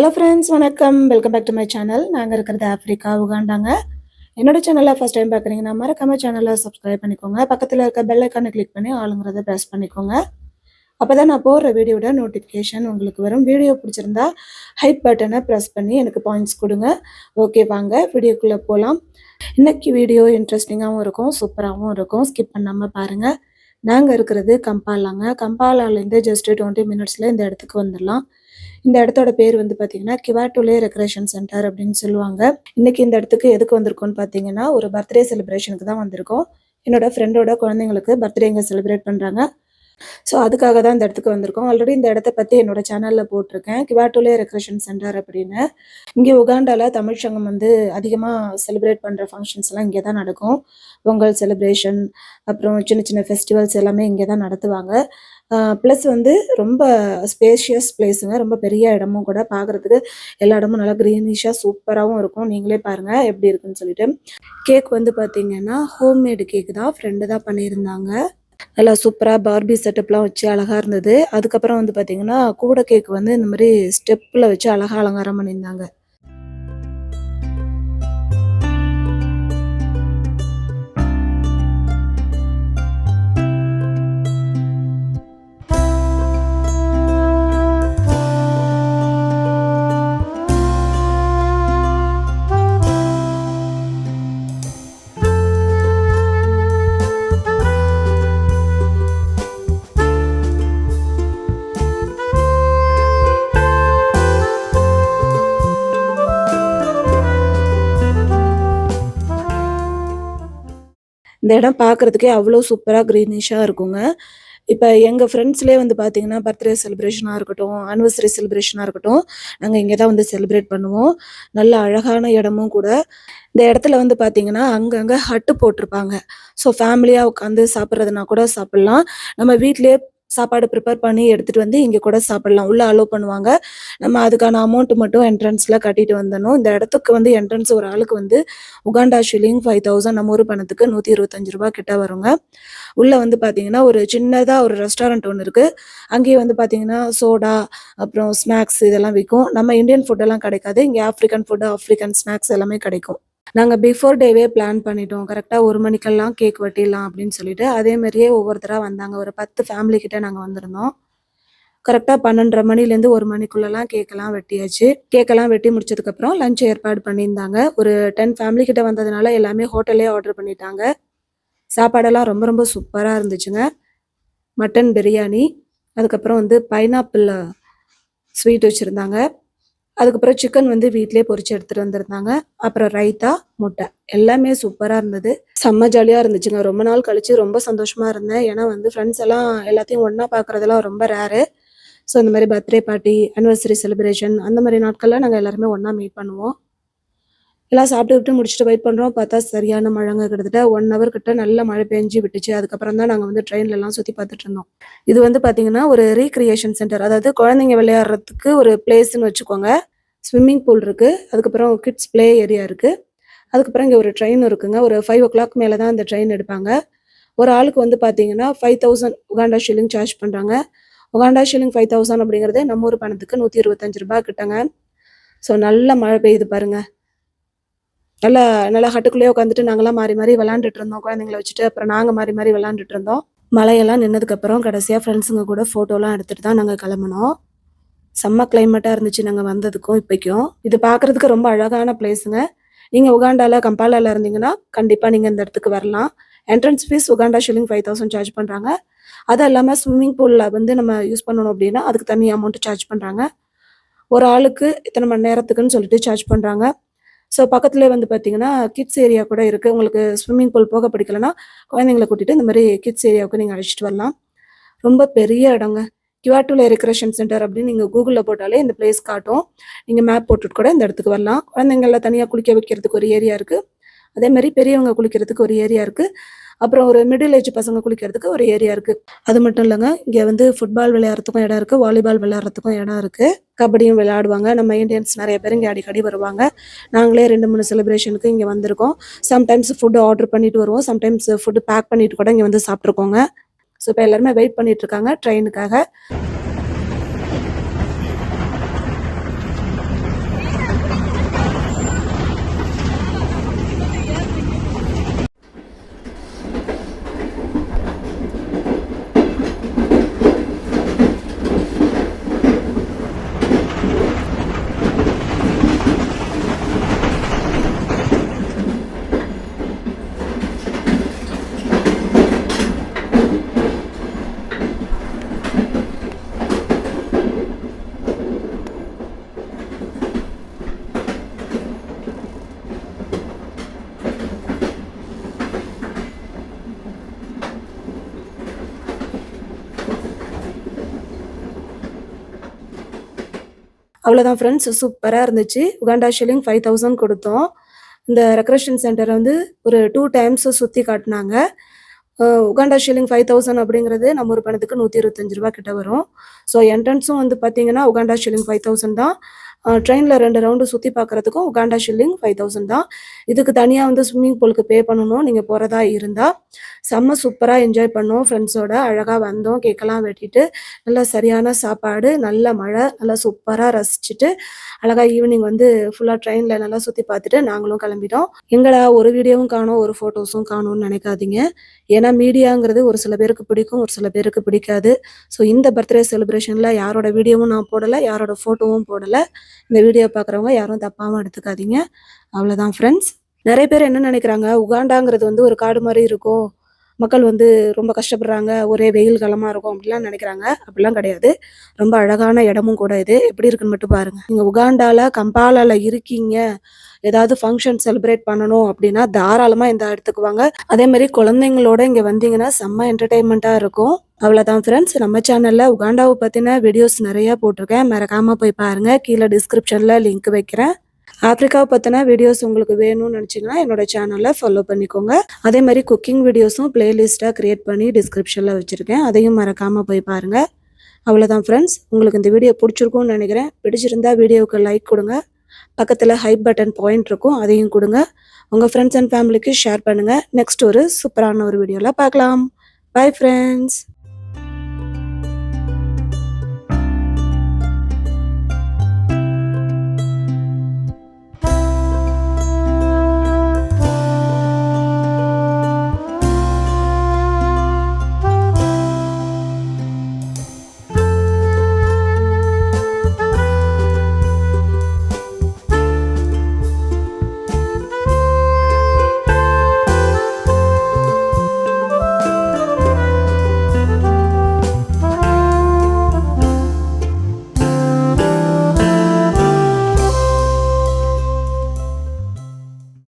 Hello friends, வணக்கம். Welcome back to my channel. நாங்கள் இருக்கிறது ஆஃப்ரிக்கா, உகாண்டாங்க. என்னோட சேனலை ஃபஸ்ட் டைம் பார்க்குறீங்கன்னா மறக்காம சேனலை சப்ஸ்கிரைப் பண்ணிக்கோங்க. பக்கத்தில் இருக்க பெல் ஐக்கானை கிளிக் பண்ணி ஆளுங்கிறத ப்ரெஸ் பண்ணிக்கோங்க. அப்போ தான் நான் போடுற வீடியோட நோட்டிஃபிகேஷன் உங்களுக்கு வரும். வீடியோ பிடிச்சிருந்தா ஹைப் பட்டனை ப்ரெஸ் பண்ணி எனக்கு பாயிண்ட்ஸ் கொடுங்க. ஓகே, வாங்க வீடியோக்குள்ளே போகலாம். இன்றைக்கி வீடியோ இன்ட்ரெஸ்டிங்காகவும் இருக்கும், சூப்பராகவும் இருக்கும். ஸ்கிப் பண்ணாமல் பாருங்கள். நாங்கள் இருக்கிறது கம்பாலாங்க. கம்பாலாலேருந்து ஜஸ்ட்டு 20 மினிட்ஸில் இந்த இடத்துக்கு வந்துடலாம். இந்த இடத்தோட பேர் வந்து பார்த்தீங்கன்னா கிவாட்டுலே ரெக்ரேஷன் சென்டர் அப்படின்னு சொல்லுவாங்க. இன்னைக்கு இந்த இடத்துக்கு எதுக்கு வந்திருக்கோம்னு பார்த்தீங்கன்னா, ஒரு பர்த்டே செலிப்ரேஷனுக்கு தான் வந்திருக்கோம். என்னோட ஃப்ரெண்டோட குழந்தைங்களுக்கு பர்த்டே இங்கே செலிப்ரேட் பண்ணுறாங்க. ஸோ அதுக்காக தான் இந்த இடத்துக்கு வந்திருக்கோம். ஆல்ரெடி இந்த இடத்த பற்றி என்னோட சேனலில் போட்டிருக்கேன், கிவாட்டுலே ரெக்ரேஷன் சென்டர் அப்படின்னு. இங்கே உகாண்டாவில் தமிழ் சங்கம் வந்து அதிகமாக செலிப்ரேட் பண்ணுற ஃபங்க்ஷன்ஸ்லாம் இங்கே தான் நடக்கும். பொங்கல் செலிப்ரேஷன், அப்புறம் சின்ன சின்ன ஃபெஸ்டிவல்ஸ் எல்லாமே இங்கே தான் நடத்துவாங்க. ப்ளஸ் வந்து ரொம்ப ஸ்பேஷியஸ் பிளேஸுங்க. ரொம்ப பெரிய இடமும் கூட. பார்க்குறதுக்கு எல்லா இடமும் நல்லா க்ரீனிஷாக சூப்பராகவும் இருக்கும். நீங்களே பாருங்கள் எப்படி இருக்குன்னு சொல்லிட்டு. கேக் வந்து பார்த்தீங்கன்னா ஹோம்மேடு கேக் தான், ஃப்ரெண்டு தான் பண்ணியிருந்தாங்க. நல்லா சூப்பராக பார்பி செட்டப்லாம் வச்சு அழகாக இருந்தது. அதுக்கப்புறம் வந்து பார்த்தீங்கன்னா கூட கேக் வந்து இந்த மாதிரி ஸ்டெப்பில் வச்சு அழகாக அலங்காரம் பண்ணியிருந்தாங்க. இந்த இடம் பார்க்குறதுக்கே அவ்வளோ சூப்பராக க்ரீனிஷாக இருக்குங்க. இப்போ எங்கள் ஃப்ரெண்ட்ஸ்லேயே வந்து பார்த்தீங்கன்னா பர்த்டே செலிப்ரேஷனாக இருக்கட்டும், ஆனிவர்சரி செலிப்ரேஷனாக இருக்கட்டும், நாங்கள் இங்கே தான் வந்து செலிப்ரேட் பண்ணுவோம். நல்ல அழகான இடமும் கூட. இந்த இடத்துல வந்து பார்த்தீங்கன்னா அங்கங்கே ஹட்டு போட்டிருப்பாங்க. ஸோ ஃபேமிலியாக உட்காந்து சாப்பிட்றதுனா கூட சாப்பிட்லாம். நம்ம வீட்டிலே சாப்பாடு ப்ரிப்பேர் பண்ணி எடுத்துகிட்டு வந்து இங்கே கூட சாப்பிட்லாம். உள்ளே அலோவ் பண்ணுவாங்க. நம்ம அதுக்கான அமௌண்ட் மட்டும் என்ட்ரன்ஸில் கட்டிட்டு வந்துடணும். இந்த இடத்துக்கு வந்து என்ட்ரன்ஸ் ஒரு ஆளுக்கு வந்து உகாண்டா ஷில்லிங் 5000 நம்ம ஊர் பணத்துக்கு ₹125 கிட்ட வருங்க. உள்ளே வந்து பார்த்தீங்கன்னா ஒரு சின்னதாக ஒரு ரெஸ்டாரண்ட் ஒன்று இருக்குது. அங்கேயே வந்து பார்த்தீங்கன்னா சோடா, அப்புறம் ஸ்நாக்ஸ் இதெல்லாம் விற்கும். நம்ம இந்தியன் ஃபுட்டெல்லாம் கிடைக்காது. இங்கே ஆஃப்ரிக்கன் ஃபுட்டு, ஆஃப்ரிக்கன் ஸ்நாக்ஸ் எல்லாமே கிடைக்கும். நாங்கள் பிஃபோர் டேவே பிளான் பண்ணிட்டோம். கரெக்டாக 1 மணிக்கெல்லாம் கேக் வெட்டிடலாம் அப்படின்னு சொல்லிட்டு. அதே மாதிரியே ஒவ்வொருத்தராக வந்தாங்க. ஒரு 10 ஃபேமிலி கிட்ட நாங்கள் வந்திருந்தோம். கரெக்டாக 12:30 மணிலேருந்து 1 மணிக்குள்ளெல்லாம் கேக்கெல்லாம் வெட்டியாச்சு. கேக்கெல்லாம் வெட்டி முடிச்சதுக்கப்புறம் லஞ்ச் ஏற்பாடு பண்ணியிருந்தாங்க. ஒரு 10 ஃபேமிலி கிட்ட வந்ததுனால எல்லாமே ஹோட்டல்லே ஆர்டர் பண்ணிட்டாங்க. சாப்பாடெல்லாம் ரொம்ப ரொம்ப சூப்பராக இருந்துச்சுங்க. மட்டன் பிரியாணி, அதுக்கப்புறம் வந்து பைனாப்பிள் ஸ்வீட் வச்சுருந்தாங்க. அதுக்கப்புறம் சிக்கன் வந்து வீட்டிலே பொரிச்சு எடுத்துகிட்டு வந்திருந்தாங்க. அப்புறம் ரைத்தா, முட்டை எல்லாமே சூப்பராக இருந்தது. செம்ம ஜாலியாக இருந்துச்சுங்க. ரொம்ப நாள் கழிச்சு ரொம்ப சந்தோஷமாக இருந்தேன். ஏன்னா வந்து ஃப்ரெண்ட்ஸ் எல்லாம் எல்லாத்தையும் ஒன்றா பார்க்குறதெல்லாம் ரொம்ப ரேரு. ஸோ இந்த மாதிரி பர்த்டே பார்ட்டி, ஆனிவர்சரி செலிப்ரேஷன் அந்த மாதிரி நாட்களில் நாங்கள் எல்லாருமே ஒன்றா மீட் பண்ணுவோம். எல்லாம் சாப்பிட்டு முடிச்சுட்டு வெயிட் பண்ணுறோம். பார்த்தா சரியான மழைங்க. கிட்டத்தட்ட 1 ஹவர் கிட்ட நல்ல மழை பெஞ்சு விட்டுச்சு. அதுக்கப்புறம் தான் நாங்கள் வந்து ட்ரெயின்லலாம் சுற்றி பார்த்துட்டு இருந்தோம். இது வந்து பார்த்தீங்கன்னா ஒரு ரீக்ரியேஷன் சென்டர். அதாவது குழந்தைங்க விளையாடுறதுக்கு ஒரு பிளேஸ்ன்னு வச்சுக்கோங்க. ஸ்விம்மிங் பூல் இருக்குது. அதுக்கப்புறம் கிட்ஸ் ப்ளே ஏரியா இருக்குது. அதுக்கப்புறம் இங்கே ஒரு ட்ரெயின் இருக்குங்க. ஒரு 5 o'clock மேலே தான் இந்த ட்ரெயின் எடுப்பாங்க. ஒரு ஆளுக்கு வந்து பார்த்தீங்கன்னா 5000 உகாண்டா ஷில்லிங் சார்ஜ் பண்ணுறாங்க. உகாண்டா ஷில்லிங் 5000 அப்படிங்கிறது நம்ம ஊர் பணத்துக்கு ₹125 கிட்டங்க. ஸோ நல்ல மழை பெய்யுது பாருங்கள். நல்லா நல்லா ஹட்டுக்குள்ளேயே உட்காந்துட்டு நாங்களாம் மாறி மாறி விளாண்டுட்டு இருந்தோம் குழந்தைங்கள வச்சுட்டு. அப்புறம் நாங்கள் மாறி மாறி விளாண்டுட்டு இருந்தோம். மழையெல்லாம் நின்னதுக்கப்புறம் கடைசியாக ஃப்ரெண்ட்ஸுங்க கூட ஃபோட்டோலாம் எடுத்துகிட்டு தான் நாங்கள் கிளம்புனோம். செம்ம கிளைமேட்டாக இருந்துச்சு நாங்கள் வந்ததுக்கும் இப்போக்கும். இது பார்க்குறதுக்கு ரொம்ப அழகான பிளேஸுங்க. நீங்கள் உகாண்டாவில் கம்பாலாவில் இருந்தீங்கன்னா கண்டிப்பாக நீங்கள் இந்த இடத்துக்கு வரலாம். Entrance fees Uganda shilling 5000 charge பண்ணுறாங்க. அது இல்லாமல் ஸ்விம்மிங் பூலில் வந்து நம்ம யூஸ் பண்ணணும் அப்படின்னா அதுக்கு தனி அமௌண்ட்டு சார்ஜ் பண்ணுறாங்க. ஒரு ஆளுக்கு இத்தனை மணி நேரத்துக்குன்னு சொல்லிட்டு சார்ஜ் பண்ணுறாங்க. ஸோ பக்கத்துலேயே வந்து பார்த்தீங்கன்னா கிட்ஸ் ஏரியா கூட இருக்குது. உங்களுக்கு ஸ்விம்மிங் பூல் போக பிடிக்கலன்னா குழந்தைங்கள கூட்டிகிட்டு இந்த மாதிரி கிட்ஸ் ஏரியாவுக்கு நீங்கள் அழைச்சிட்டு வரலாம். ரொம்ப பெரிய இடங்க. கிவாட்டுலே ரெக்ரேஷன் சென்டர் அப்படின்னு நீங்கள் கூகுளில் போட்டாலே இந்த பிளேஸ் காட்டும். நீங்கள் மேப் போட்டுட்டு கூட இந்த இடத்துக்கு வரலாம். குழந்தைங்கள தனியாக குளிக்க வைக்கிறதுக்கு ஒரு ஏரியா இருக்குது. அதே மாதிரி பெரியவங்க குளிக்கிறதுக்கு ஒரு ஏரியா இருக்குது. அப்புறம் ஒரு மிடில் ஏஜ் பசங்க குளிக்கிறதுக்கு ஒரு ஏரியா இருக்குது. அது மட்டும் இல்லைங்க, இங்கே வந்து ஃபுட்பால் விளையாடுறதுக்கும் இடம் இருக்குது, வாலிபால் விளையாடுறதுக்கும் இடம் இருக்குது, கபடியும் விளையாடுவாங்க. நம்ம இந்தியன்ஸ் நிறைய பேர் இங்கே அடிக்கடி வருவாங்க. நாங்களே 2-3 செலிப்ரேஷனுக்கு இங்கே வந்திருக்கோம். சம்டைம்ஸ் ஃபுட்டு ஆர்டர் பண்ணிட்டு வருவோம். சம்டைம்ஸ் ஃபுட்டு பேக் பண்ணிட்டு கூட இங்கே வந்து சாப்பிட்ருக்கோங்க. ஸோ இப்போ எல்லாருமே வெயிட் பண்ணிட்டு இருக்காங்க ட்ரெயினுக்காக. அவ்வளோதான் ஃப்ரெண்ட்ஸ். சூப்பரா இருந்துச்சு. Uganda shilling 5000 குடுத்தோம். இந்த ரெக்ரெஷன் சென்டர வந்து ஒரு 2 டைம்ஸ் சுத்தி காட்டுனாங்க. உகாண்டா ஷில்லிங் 5000 அப்படிங்கிறது நம்ம ஊர் பணத்துக்கு ரூ. 125 கிட்ட வரும். ஸோ என்ட்ரன்ஸும் வந்து பார்த்தீங்கன்னா, உகாண்டா ஷில்லிங் 5000 தான். ட்ரெயின்ல 2 ரவுண்டு சுத்தி பார்க்கறதுக்கும் உகாண்டா ஷில்லிங் 5000 தான். இதுக்கு தனியா வந்து ஸ்விம்மிங் பூலுக்கு பே பண்ணணும், நீங்க போறதா இருந்தா. செம்ம சூப்பரா என்ஜாய் பண்ணோம் ஃப்ரெண்ட்ஸோட. அழகா வந்தோம், கேக்கெல்லாம் வெட்டிட்டு, நல்லா சரியான சாப்பாடு, நல்ல மழை, நல்லா சூப்பரா ரசிச்சுட்டு, அழகா ஈவினிங் வந்து ஃபுல்லா ட்ரெயின்ல நல்லா சுத்தி பார்த்துட்டு நாங்களும் கிளம்பிட்டோம். எங்கடா ஒரு வீடியோவும் காணோம், ஒரு ஃபோட்டோஸும் காணோம்னு நினைக்காதீங்க. ஏன்னா மீடியாங்கிறது ஒரு சில பேருக்கு பிடிக்கும், ஒரு சில பேருக்கு பிடிக்காது. ஸோ இந்த பர்த்டே செலிப்ரேஷன்ல யாரோட வீடியோவும் நான் போடல, யாரோட ஃபோட்டோவும் போடல. இந்த வீடியோ பார்க்குறவங்க யாரும் தப்பாவும் எடுத்துக்காதீங்க. அவ்வளோதான் ஃப்ரெண்ட்ஸ். நெறைய பேர் என்ன நினைக்கிறாங்க, உகாண்டாங்கிறது வந்து ஒரு காடு மாரி இருக்கும். மக்கள் வந்து ரொம்ப கஷ்டப்படுறாங்க, ஒரே வெயில் காலமா இருக்கும் அப்படிலாம் நினைக்கிறாங்க. அப்படிலாம் கிடையாது. ரொம்ப அழகான இடமும் கூட இது. எப்படி இருக்குன்னு மட்டும் பாருங்க. நீங்க உகாண்டால, கம்பாலால இருக்கீங்க, ஏதாவது ஃபங்ஷன் செலிப்ரேட் பண்ணணும் அப்படின்னா தாராளமா இந்த இடத்துக்கு வாங்க. அதே மாரி குழந்தைங்களோட இங்க வந்தீங்கன்னா செம்ம என்டர்டெயின்மெண்ட்டா இருக்கும். அவ்வளோதான் ஃப்ரெண்ட்ஸ். நம்ம சேனல்ல உகாண்டாவ பத்தின வீடியோஸ் நெறைய போட்டிருக்கேன். மறக்காம போய் பாருங்க. கீழ டிஸ்கிரிப்ஷன்ல லிங்க் வைக்கிறேன். ஆப்பிரிக்காவ பத்தின வீடியோஸ் உங்களுக்கு வேணும்னு நினைச்சீங்கன்னா என்னோட சேனல்ல ஃபாலோ பண்ணிக்கோங்க. அதே மாரி குக்கிங் வீடியோஸும் பிளேலிஸ்ட்டா கிரியேட் பண்ணி டிஸ்கிரிப்ஷன்ல வச்சிருக்கேன். அதையும் மறக்காம போய் பாருங்க. அவ்வளோதான் ஃப்ரெண்ட்ஸ். உங்களுக்கு இந்த வீடியோ பிடிச்சிருக்கும்னு நினைக்கிறேன். பிடிச்சிருந்தா வீடியோவுக்கு லைக் கொடுங்க. பக்கத்துல ஹைப் பட்டன் பாயிண்ட் இருக்கும். அதையும் கொடுங்க. உங்க ஃப்ரெண்ட்ஸ் அண்ட் ஃபேமிலிக்கு ஷேர் பண்ணுங்க. நெக்ஸ்ட் ஒரு சூப்பரான ஒரு வீடியோல பார்க்கலாம். Bye friends.